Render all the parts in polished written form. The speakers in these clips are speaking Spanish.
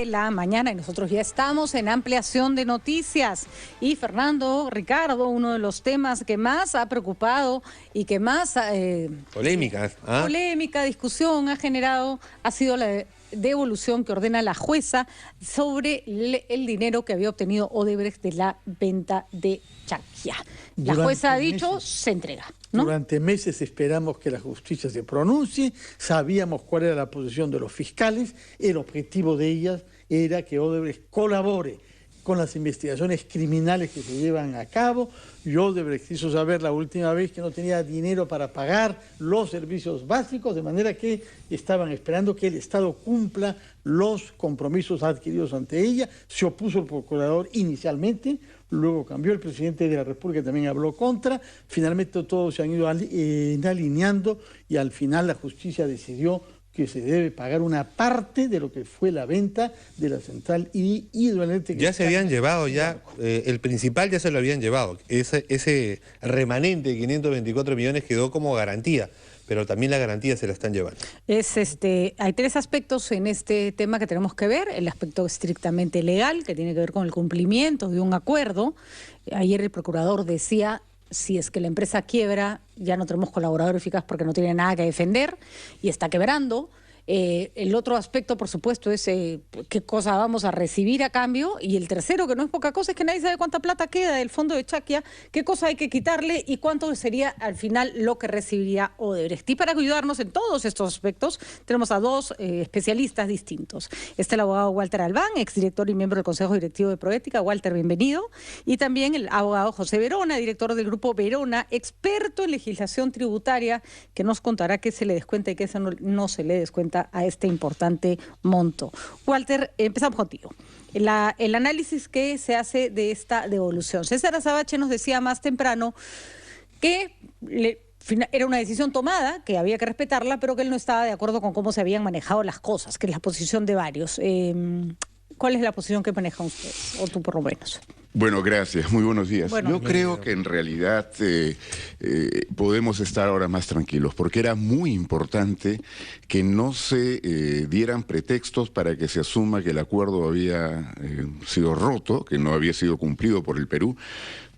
La mañana y nosotros ya estamos en ampliación de noticias y Ricardo, uno de los temas que más ha preocupado y que más polémica, discusión ha generado ha sido la devolución que ordena la jueza sobre el dinero que había obtenido Odebrecht de la venta de Chaquia. La jueza ha dicho, se entrega, ¿no? Durante meses esperamos que la justicia se pronuncie, sabíamos cuál era la posición de los fiscales, el objetivo de ellas era que Odebrecht colabore con las investigaciones criminales que se llevan a cabo. Y Odebrecht hizo saber la última vez que no tenía dinero para pagar los servicios básicos, de manera que estaban esperando que el Estado cumpla los compromisos adquiridos ante ella. Se opuso el procurador inicialmente, luego cambió, el presidente de la República también habló contra. Finalmente todos se han ido alineando y al final la justicia decidió que se debe pagar una parte de lo que fue la venta de la central hidroeléctrica. Ya se habían llevado, el principal ya se lo habían llevado. Ese remanente de 524 millones quedó como garantía, pero también la garantía se la están llevando. Hay tres aspectos en este tema que tenemos que ver. El aspecto estrictamente legal, que tiene que ver con el cumplimiento de un acuerdo. Ayer el procurador decía, si es que la empresa quiebra, ya no tenemos colaborador eficaz porque no tiene nada que defender y está quebrando. El otro aspecto, por supuesto, es qué cosa vamos a recibir a cambio. Y el tercero, que no es poca cosa, es que nadie sabe cuánta plata queda del fondo de Chaquia, qué cosa hay que quitarle y cuánto sería al final lo que recibiría Odebrecht. Y para ayudarnos en todos estos aspectos, tenemos a dos especialistas distintos. Está el abogado Walter Albán, exdirector y miembro del Consejo Directivo de Proética. Walter, bienvenido. Y también el abogado José Verona, director del Grupo Verona, experto en legislación tributaria, que nos contará qué se le descuenta y qué no se le descuenta a este importante monto. Walter, empezamos contigo. El análisis que se hace de esta devolución. César Azabache nos decía más temprano que era una decisión tomada, que había que respetarla, pero que él no estaba de acuerdo con cómo se habían manejado las cosas, que es la posición de varios. ¿Cuál es la posición que manejan ustedes, o tú por lo menos? Bueno, gracias. Muy buenos días. Yo creo que en realidad podemos estar ahora más tranquilos, porque era muy importante que no se dieran pretextos para que se asuma que el acuerdo había sido roto, que no había sido cumplido por el Perú.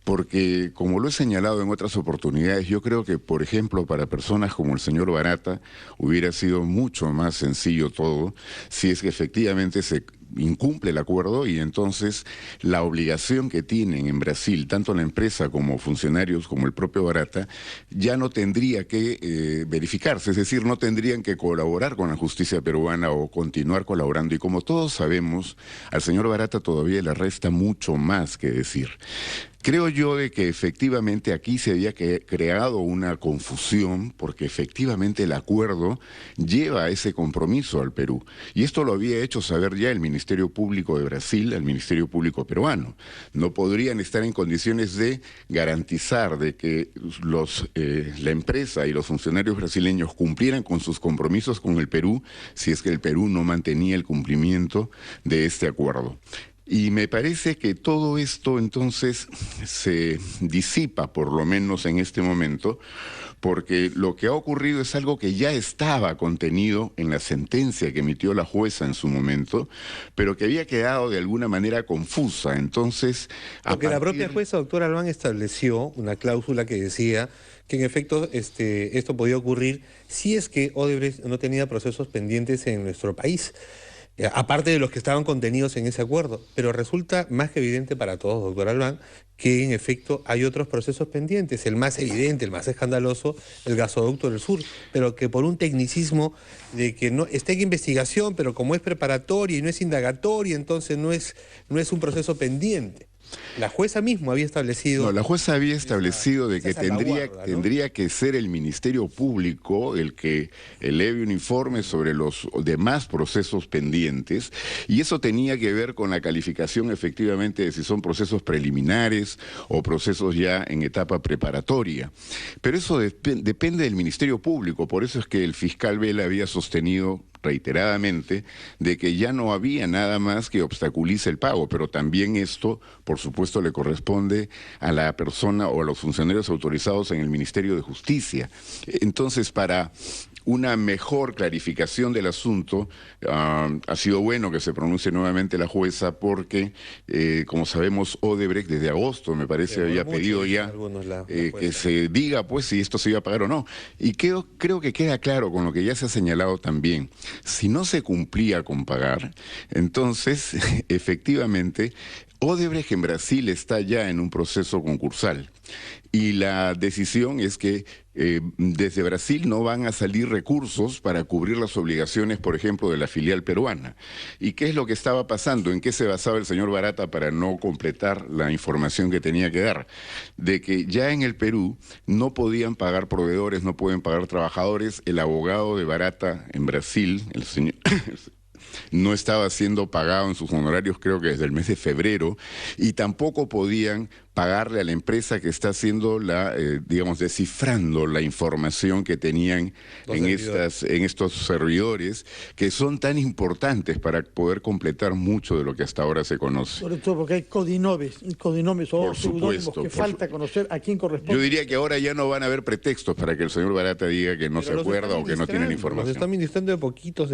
Porque, como lo he señalado en otras oportunidades, yo creo que, por ejemplo, para personas como el señor Barata, hubiera sido mucho más sencillo todo si es que efectivamente se incumple el acuerdo y entonces la obligación que tienen en Brasil, tanto la empresa como funcionarios como el propio Barata, ya no tendría que verificarse, es decir, no tendrían que colaborar con la justicia peruana o continuar colaborando. Y como todos sabemos, al señor Barata todavía le resta mucho más que decir. Creo yo de que efectivamente aquí se había creado una confusión porque efectivamente el acuerdo lleva a ese compromiso al Perú. Y esto lo había hecho saber ya el Ministerio Público de Brasil, el Ministerio Público peruano. No podrían estar en condiciones de garantizar de que la empresa y los funcionarios brasileños cumplieran con sus compromisos con el Perú si es que el Perú no mantenía el cumplimiento de este acuerdo. Y me parece que todo esto entonces se disipa, por lo menos en este momento, porque lo que ha ocurrido es algo que ya estaba contenido en la sentencia que emitió la jueza en su momento, pero que había quedado de alguna manera confusa. Entonces, porque la propia jueza, doctor Albán, estableció una cláusula que decía que en efecto esto podía ocurrir si es que Odebrecht no tenía procesos pendientes en nuestro país, aparte de los que estaban contenidos en ese acuerdo. Pero resulta más que evidente para todos, doctor Albán, que en efecto hay otros procesos pendientes. El más evidente, el más escandaloso, el gasoducto del sur, pero que por un tecnicismo de que no está en investigación, pero como es preparatoria y no es indagatoria, entonces no es un proceso pendiente. La jueza mismo había establecido... No, la jueza había establecido de que tendría que ser el Ministerio Público el que eleve un informe sobre los demás procesos pendientes, y eso tenía que ver con la calificación efectivamente de si son procesos preliminares o procesos ya en etapa preparatoria. Pero eso depende del Ministerio Público, por eso es que el fiscal Vela había sostenido reiteradamente de que ya no había nada más que obstaculice el pago, pero también esto, por supuesto, le corresponde a la persona o a los funcionarios autorizados en el Ministerio de Justicia. Entonces, para una mejor clarificación del asunto. Ha sido bueno que se pronuncie nuevamente la jueza porque, como sabemos, Odebrecht desde agosto, me parece, había pedido ya que se diga pues si esto se iba a pagar o no. Y creo que queda claro con lo que ya se ha señalado también. Si no se cumplía con pagar, entonces, efectivamente, Odebrecht en Brasil está ya en un proceso concursal y la decisión es que desde Brasil no van a salir recursos para cubrir las obligaciones, por ejemplo, de la filial peruana. ¿Y qué es lo que estaba pasando? ¿En qué se basaba el señor Barata para no completar la información que tenía que dar? De que ya en el Perú no podían pagar proveedores, no pueden pagar trabajadores. El abogado de Barata en Brasil, el señor... no estaba siendo pagado en sus honorarios creo que desde el mes de febrero y tampoco podían pagarle a la empresa que está haciendo digamos, descifrando la información que tenían en estos servidores que son tan importantes para poder completar mucho de lo que hasta ahora se conoce. Sobre todo porque hay codinomes o pseudónimos que falta conocer a quién corresponde. Yo diría que ahora ya no van a haber pretextos para que el señor Barata diga que no se acuerda o que no tienen información. Los están ministrando de poquitos,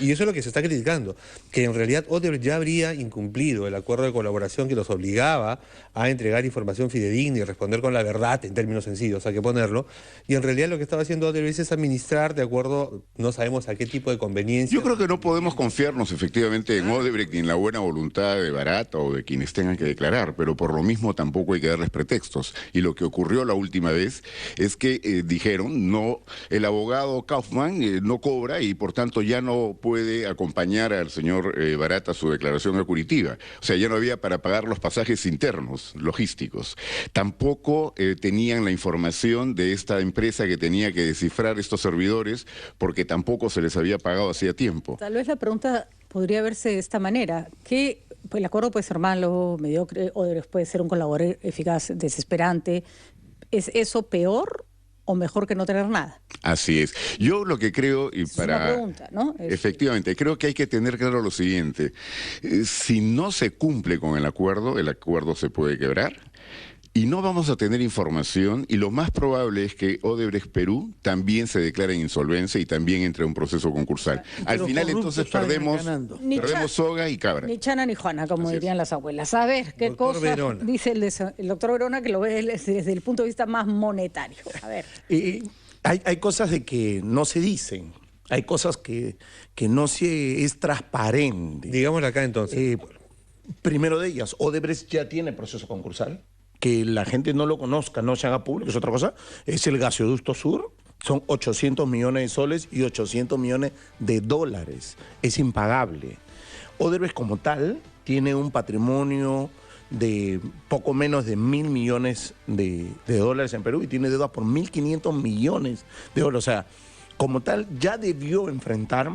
y eso es lo que se está criticando, que en realidad Odebrecht ya habría incumplido el acuerdo de colaboración que los obligaba a entregar información fidedigna y responder con la verdad en términos sencillos, hay que ponerlo, y en realidad lo que estaba haciendo Odebrecht es administrar de acuerdo, no sabemos a qué tipo de conveniencia. Yo creo que no podemos confiarnos efectivamente en Odebrecht y en la buena voluntad de Barata o de quienes tengan que declarar, pero por lo mismo tampoco hay que darles pretextos. Y lo que ocurrió la última vez es que dijeron, no, el abogado Kaufman no cobra y por tanto ya no puede acompañar al señor Barata a su declaración acuritiva. O sea, ya no había para pagar los pasajes internos, logísticos. Tampoco tenían la información de esta empresa que tenía que descifrar estos servidores porque tampoco se les había pagado hacía tiempo. Tal vez la pregunta podría verse de esta manera, que pues, el acuerdo puede ser malo, mediocre, o puede ser un colaborador eficaz, desesperante. ¿Es eso peor o mejor que no tener nada? Así es. Yo lo que creo, y para... Es una pregunta, ¿no? Efectivamente, creo que hay que tener claro lo siguiente. Si no se cumple con el acuerdo se puede quebrar. Y no vamos a tener información y lo más probable es que Odebrecht Perú también se declare en insolvencia y también entre a un proceso concursal. Al final entonces perdemos soga y cabra. Ni chana ni juana, como dirían las abuelas. A ver, ¿qué cosa dice el doctor Verona que lo ve desde el punto de vista más monetario? A ver. Hay cosas de que no se dicen. Hay cosas que no se es transparente. Digámoslo acá entonces. Primero de ellas, Odebrecht ya tiene proceso concursal. Que la gente no lo conozca, no se haga público, es otra cosa. Es el gasoducto sur, son 800 millones de soles y 800 millones de dólares. Es impagable. Odebrecht como tal tiene un patrimonio de poco menos de 1.000 millones de dólares en Perú y tiene deuda por 1.500 millones de dólares. O sea, como tal ya debió enfrentar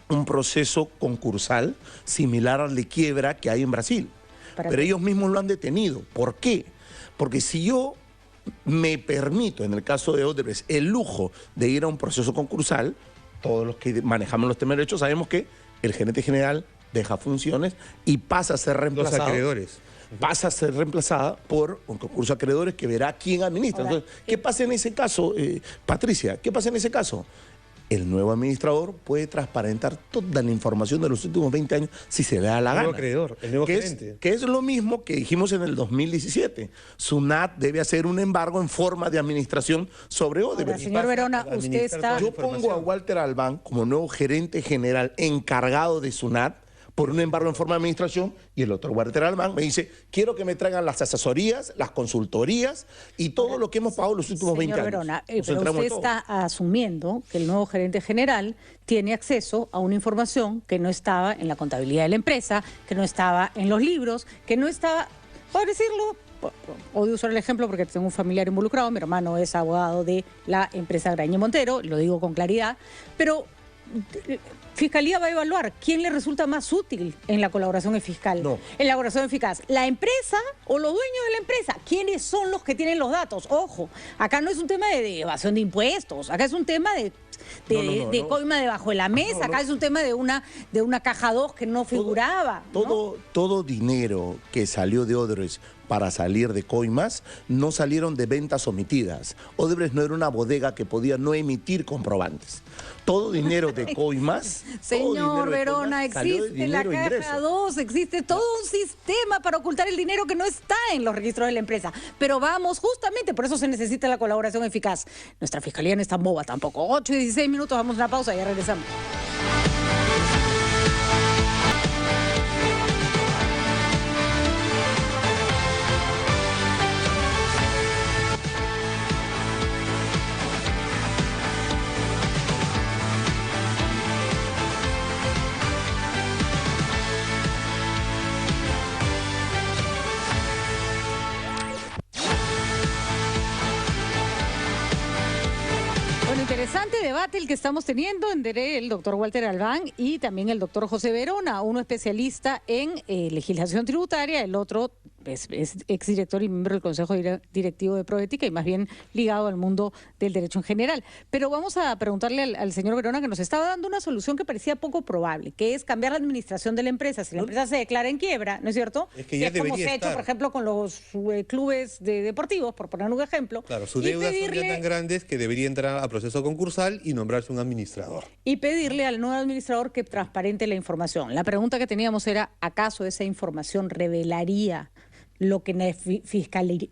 un proceso concursal similar al de quiebra que hay en Brasil. Pero ellos mismos lo han detenido. ¿Por qué? Porque si yo me permito, en el caso de Odebrecht, el lujo de ir a un proceso concursal, todos los que manejamos los temas de derechos sabemos que el gerente general deja funciones y pasa a ser reemplazado. Los acreedores. Pasa a ser reemplazada por un concurso de acreedores que verá quién administra. Entonces, ¿qué pasa en ese caso, Patricia? ¿Qué pasa en ese caso? El nuevo administrador puede transparentar toda la información de los últimos 20 años si se le da la gana. El nuevo acreedor, el nuevo gerente. Que es lo mismo que dijimos en el 2017. SUNAT debe hacer un embargo en forma de administración sobre Odebrecht. Ahora, señor Verona, usted está... Yo pongo a Walter Albán como nuevo gerente general encargado de SUNAT por un embargo en forma de administración y el otro Walter Albán me dice, quiero que me traigan las asesorías, las consultorías y todo lo que hemos pagado los últimos 20 años. Verona, pero usted está asumiendo que el nuevo gerente general tiene acceso a una información que no estaba en la contabilidad de la empresa, que no estaba en los libros, que no estaba, por decirlo, odio usar el ejemplo porque tengo un familiar involucrado, mi hermano es abogado de la empresa Grañe Montero, lo digo con claridad, pero... Fiscalía va a evaluar quién le resulta más útil en la colaboración fiscal, en la colaboración eficaz, la empresa o los dueños de la empresa. ¿Quiénes son los que tienen los datos? Ojo, acá no es un tema de evasión de impuestos, acá es un tema de coima debajo de la mesa, acá es un tema de una caja 2 que no figuraba. Todo dinero que salió de Odebrecht para salir de Coimas no salieron de ventas omitidas. Odebrecht no era una bodega que podía no emitir comprobantes. Todo dinero de Coimas... Señor Verona, existe la caja 2, existe todo un sistema para ocultar el dinero que no está en los registros de la empresa. Pero vamos, justamente por eso se necesita la colaboración eficaz. Nuestra fiscalía no es tan boba tampoco. 8:16, vamos a una pausa y ya regresamos. Interesante debate el que estamos teniendo entre el doctor Walter Albán y también el doctor José Verona, uno especialista en legislación tributaria, el otro es exdirector y miembro del Consejo Directivo de Proética y más bien ligado al mundo del derecho en general. Pero vamos a preguntarle al señor Verona, que nos estaba dando una solución que parecía poco probable, que es cambiar la administración de la empresa. Si la empresa se declara en quiebra, ¿no es cierto? Es que ya como se ha hecho, por ejemplo, con los clubes deportivos, por poner un ejemplo. Claro, sus deudas son ya tan grandes que debería entrar a proceso concursal y nombrarse un administrador. Y pedirle al nuevo administrador que transparente la información. La pregunta que teníamos era, ¿acaso esa información revelaría lo que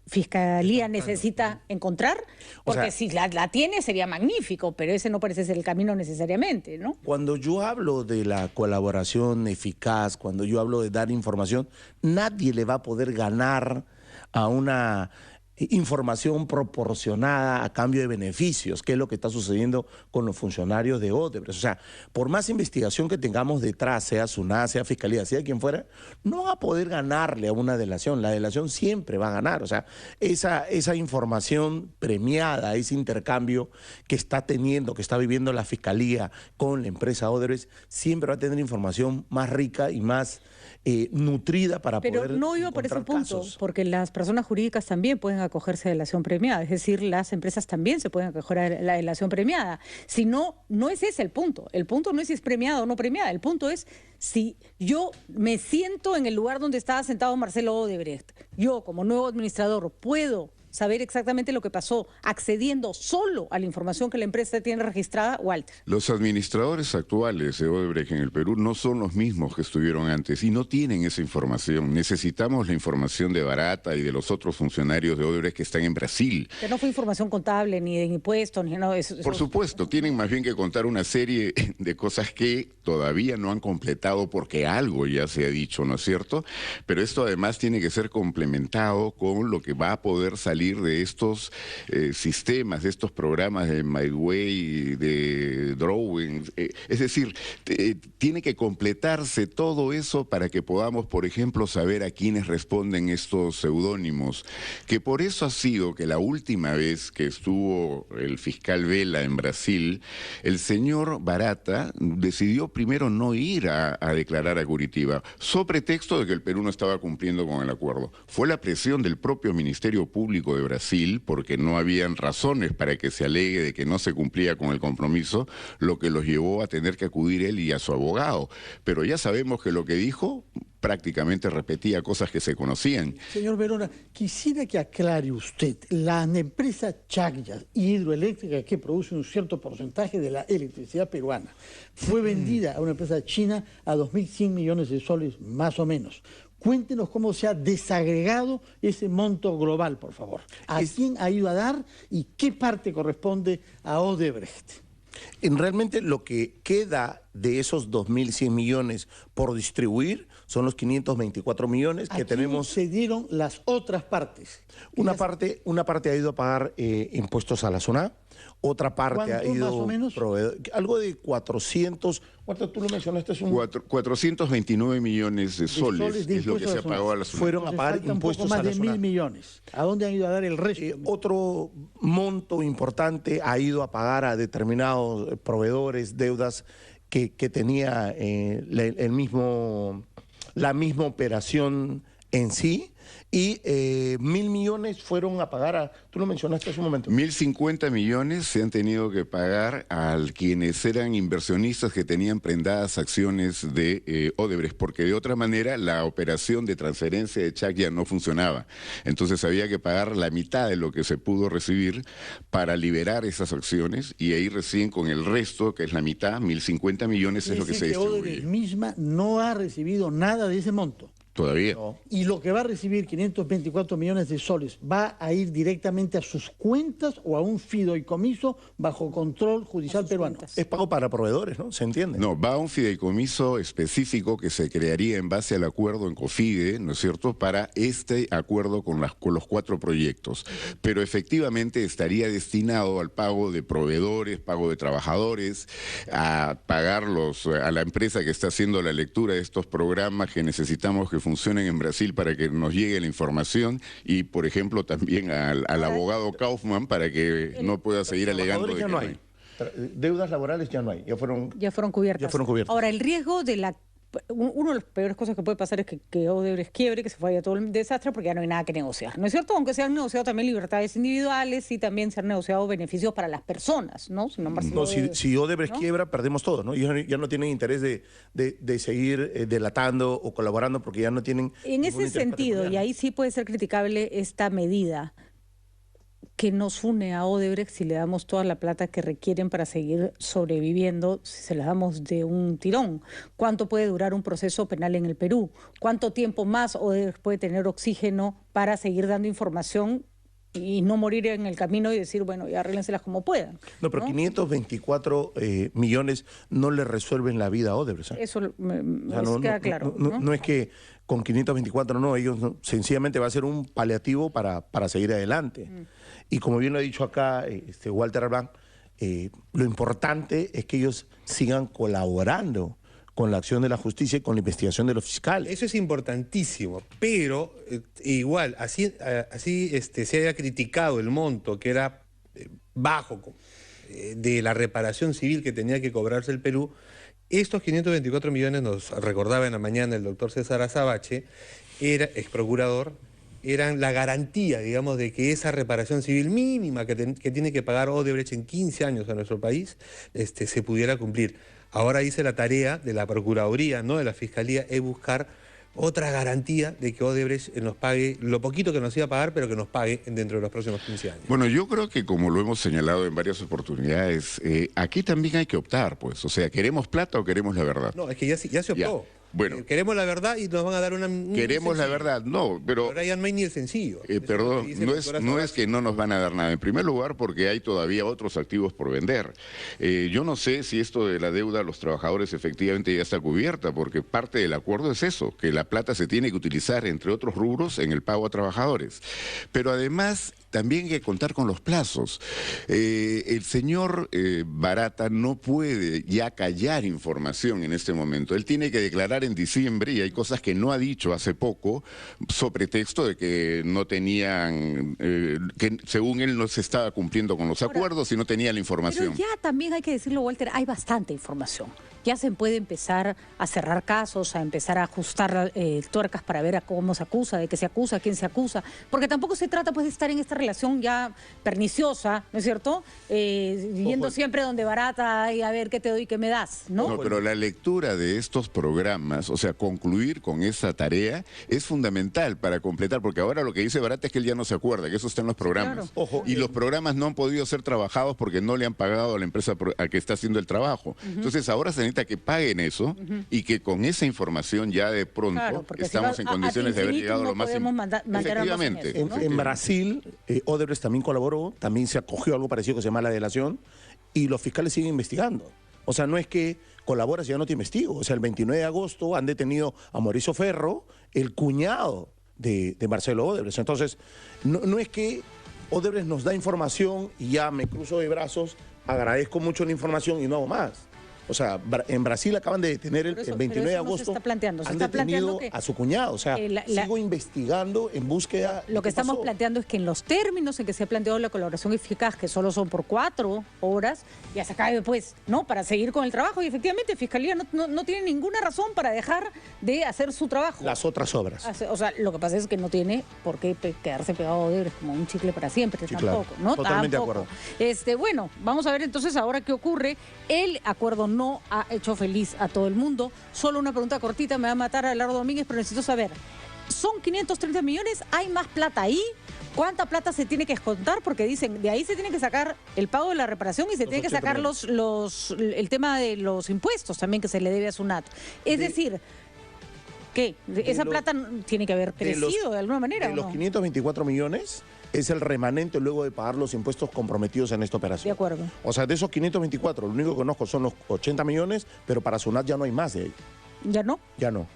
Fiscalía necesita encontrar? Porque si la tiene sería magnífico, pero ese no parece ser el camino necesariamente, ¿no? Cuando yo hablo de la colaboración eficaz, cuando yo hablo de dar información, nadie le va a poder ganar a una información proporcionada a cambio de beneficios, que es lo que está sucediendo con los funcionarios de Odebrecht. O sea, por más investigación que tengamos detrás, sea SUNAT, sea Fiscalía, sea quien fuera, no va a poder ganarle a una delación. La delación siempre va a ganar. O sea, esa información premiada, ese intercambio que está teniendo, que está viviendo la Fiscalía con la empresa Odebrecht, siempre va a tener información más rica y más nutrida para poder Pero no iba por ese punto, porque las personas jurídicas también pueden acogerse a delación premiada, es decir, las empresas también se pueden acoger a la delación premiada. Si no, no es ese el punto no es si es premiada o no premiada, el punto es si yo me siento en el lugar donde estaba sentado Marcelo Odebrecht, yo como nuevo administrador puedo saber exactamente lo que pasó, accediendo solo a la información que la empresa tiene registrada, Walter. Los administradores actuales de Odebrecht en el Perú no son los mismos que estuvieron antes y no tienen esa información. Necesitamos la información de Barata y de los otros funcionarios de Odebrecht que están en Brasil. Que no fue información contable, ni de impuestos, ni nada de eso. Por supuesto, tienen más bien que contar una serie de cosas que todavía no han completado porque algo ya se ha dicho, ¿no es cierto? Pero esto además tiene que ser complementado con lo que va a poder salir de estos sistemas, de estos programas de MyWay, de Drawing. Es decir, tiene que completarse todo eso para que podamos, por ejemplo, saber a quiénes responden estos seudónimos. Que por eso ha sido que la última vez que estuvo el fiscal Vela en Brasil, el señor Barata decidió primero no ir a declarar a Curitiba, so pretexto de que el Perú no estaba cumpliendo con el acuerdo. Fue la presión del propio Ministerio Público de Brasil, porque no habían razones para que se alegue de que no se cumplía con el compromiso, lo que los llevó a tener que acudir él y a su abogado. Pero ya sabemos que lo que dijo prácticamente repetía cosas que se conocían. Señor Verona, quisiera que aclare usted, la empresa Chagya hidroeléctrica que produce un cierto porcentaje de la electricidad peruana, fue vendida a una empresa china a 2.100 millones de soles, más o menos. Cuéntenos cómo se ha desagregado ese monto global, por favor. ¿A quién ha ido a dar y qué parte corresponde a Odebrecht? Realmente lo que queda de esos 2.100 millones por distribuir son los 524 millones que tenemos. Se dieron las otras partes. Una parte ha ido a pagar impuestos a la SUNAT, otra parte ha ido... más o menos? Algo de 400... ¿Cuánto tú lo mencionaste? 429 millones de soles es lo que se ha pagado a la SUNAT. Fueron a pagar impuestos a la SUNAT. Más de 1.000 millones. ¿A dónde han ido a dar el resto? Otro monto importante ha ido a pagar a determinados proveedores, deudas que tenía la misma operación en sí. Y 1.000 millones fueron a pagar a, tú lo mencionaste hace un momento. 1.050 millones se han tenido que pagar a quienes eran inversionistas que tenían prendadas acciones de Odebrecht, porque de otra manera la operación de transferencia de cheque ya no funcionaba. Entonces había que pagar la mitad de lo que se pudo recibir para liberar esas acciones, y ahí recién con el resto, que es la mitad, 1.050 millones, es lo que se distribuye. Odebrecht misma no ha recibido nada de ese monto. Todavía. No. Y lo que va a recibir, 524 millones de soles, ¿va a ir directamente a sus cuentas o a un fideicomiso bajo control judicial peruano? Es pago para proveedores, ¿no? ¿Se entiende? No, va a un fideicomiso específico que se crearía en base al acuerdo en COFIDE, ¿no es cierto?, para este acuerdo con los 4 proyectos. Pero efectivamente estaría destinado al pago de proveedores, pago de trabajadores, a pagar a la empresa que está haciendo la lectura de estos programas que necesitamos que funcionen en Brasil para que nos llegue la información, y, por ejemplo, también al abogado Kaufman para que no pueda seguir alegando de que ya no hay. Deudas laborales ya no hay, ya fueron cubiertas. Ya fueron cubiertas. Ahora, el riesgo de una de las peores cosas que puede pasar es que Odebrecht quiebre, que se vaya todo el desastre, porque ya no hay nada que negociar, ¿no es cierto? Aunque se han negociado también libertades individuales y también se han negociado beneficios para las personas, ¿no? Si Odebrecht quiebra, perdemos todo, ¿no? Ya no tienen interés de seguir delatando o colaborando, porque ya no tienen... En ese sentido, y ahí sí puede ser criticable esta medida, que nos une a Odebrecht si le damos toda la plata que requieren para seguir sobreviviendo, si se la damos de un tirón. ¿Cuánto puede durar un proceso penal en el Perú? ¿Cuánto tiempo más Odebrecht puede tener oxígeno para seguir dando información y no morir en el camino y decir, bueno, ya arréglenselas como puedan? No, pero 524 millones no le resuelven la vida a Odebrecht, ¿eh? Eso queda claro. No es que con 524 ellos sencillamente va a ser un paliativo para seguir adelante. Y como bien lo ha dicho acá Walter Arbán, lo importante es que ellos sigan colaborando con la acción de la justicia y con la investigación de los fiscales. Eso es importantísimo, pero igual, así se haya criticado el monto, que era bajo, de la reparación civil que tenía que cobrarse el Perú, estos 524 millones, nos recordaba en la mañana el doctor César Azabache, ex procurador, eran la garantía, digamos, de que esa reparación civil mínima que tiene que pagar Odebrecht en 15 años a nuestro país, se pudiera cumplir. Ahora hice la tarea de la Procuraduría, no de la Fiscalía, es buscar otra garantía de que Odebrecht nos pague lo poquito que nos iba a pagar, pero que nos pague dentro de los próximos 15 años. Bueno, yo creo que, como lo hemos señalado en varias oportunidades, aquí también hay que optar, pues. O sea, ¿queremos plata o queremos la verdad? No, es que ya se optó. Ya. Bueno, queremos la verdad y nos van a dar queremos la verdad, no, pero... Ahora ya no hay ni el sencillo. Perdón, no es que no nos van a dar nada. En primer lugar, porque hay todavía otros activos por vender. Yo no sé si esto de la deuda a los trabajadores efectivamente ya está cubierta, porque parte del acuerdo es eso, que la plata se tiene que utilizar, entre otros rubros, en el pago a trabajadores. Pero además, también hay que contar con los plazos. El señor Barata no puede ya callar información en este momento. Él tiene que declarar en diciembre, y hay cosas que no ha dicho hace poco, sobre pretexto de que no tenían, que según él no se estaba cumpliendo con los acuerdos y no tenía la información. Pero ya también hay que decirlo, Walter, hay bastante información. Ya se puede empezar a cerrar casos, a empezar a ajustar tuercas para ver a cómo se acusa, de qué se acusa, quién se acusa, porque tampoco se trata pues de estar en esta relación ya perniciosa, ¿no es cierto? Yendo siempre donde Barata y a ver qué te doy, qué me das, ¿no? No, pero la lectura de estos programas, o sea, concluir con esa tarea es fundamental para completar, porque ahora lo que dice Barata es que él ya no se acuerda, que eso está en los programas. Claro. Ojo, y los programas no han podido ser trabajados porque no le han pagado a la empresa a que está haciendo el trabajo. Entonces ahora se necesita que paguen eso y que con esa información ya de pronto estamos en condiciones de haber llegado a lo más importante. Efectivamente. En Brasil, Odebrecht también colaboró, también se acogió a algo parecido que se llama la delación, y los fiscales siguen investigando. O sea, no es que colaboras y ya no te investigo. O sea, el 29 de agosto han detenido a Mauricio Ferro, el cuñado de Marcelo Odebrecht. Entonces, no es que Odebrecht nos da información y ya me cruzo de brazos, agradezco mucho la información y no hago más. O sea, en Brasil acaban de detener el 29 de agosto. Se está planteando. Han detenido a su cuñado. O sea, sigo investigando en búsqueda. Lo que estamos planteando es que en los términos en que se ha planteado la colaboración eficaz, que solo son por 4 horas, ya se acabe pues, ¿no? Para seguir con el trabajo. Y efectivamente, Fiscalía no tiene ninguna razón para dejar de hacer su trabajo. Las otras obras. O sea, lo que pasa es que no tiene por qué quedarse pegado a Odebrecht como un chicle para siempre, sí, tampoco, claro. ¿No? Totalmente tampoco. de acuerdo. Bueno, vamos a ver entonces ahora qué ocurre. El acuerdo no ha hecho feliz a todo el mundo. Solo una pregunta cortita, me va a matar a Abelardo Domínguez, pero necesito saber, ¿son 530 millones? ¿Hay más plata ahí? ¿Cuánta plata se tiene que descontar? Porque dicen, de ahí se tiene que sacar el pago de la reparación y se tiene que sacar el tema de los impuestos también que se le debe a SUNAT. Es decir, ¿qué? ¿Esa plata tiene que haber crecido de alguna manera? De los 524 millones... es el remanente luego de pagar los impuestos comprometidos en esta operación. De acuerdo. O sea, de esos 524, lo único que conozco son los 80 millones, pero para SUNAT ya no hay más de ahí. ¿Ya no? Ya no.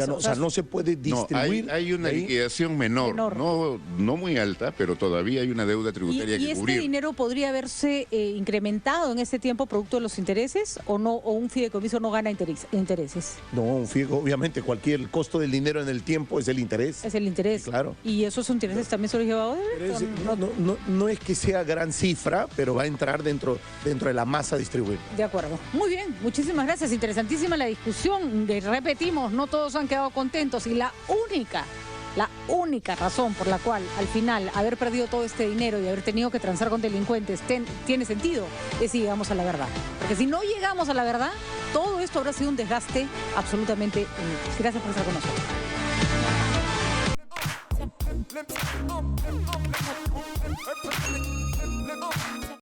O sea, no se puede distribuir. Hay una liquidación menor. No muy alta, pero todavía hay una deuda tributaria que cubrir. ¿Y este dinero podría haberse incrementado en este tiempo producto de los intereses o no, o un fideicomiso no gana intereses? No, un fideicomiso, obviamente cualquier costo del dinero en el tiempo es el interés. Es el interés. Sí, claro. ¿Y esos intereses también se los lleva Odebrecht? No es que sea gran cifra, pero va a entrar dentro de la masa distribuida. De acuerdo. Muy bien, muchísimas gracias. Interesantísima la discusión. Repetimos, no todos han quedado contentos y la única razón por la cual al final haber perdido todo este dinero y haber tenido que transar con delincuentes tiene sentido es si llegamos a la verdad. Porque si no llegamos a la verdad, todo esto habrá sido un desgaste absolutamente inútil. Gracias por estar con nosotros.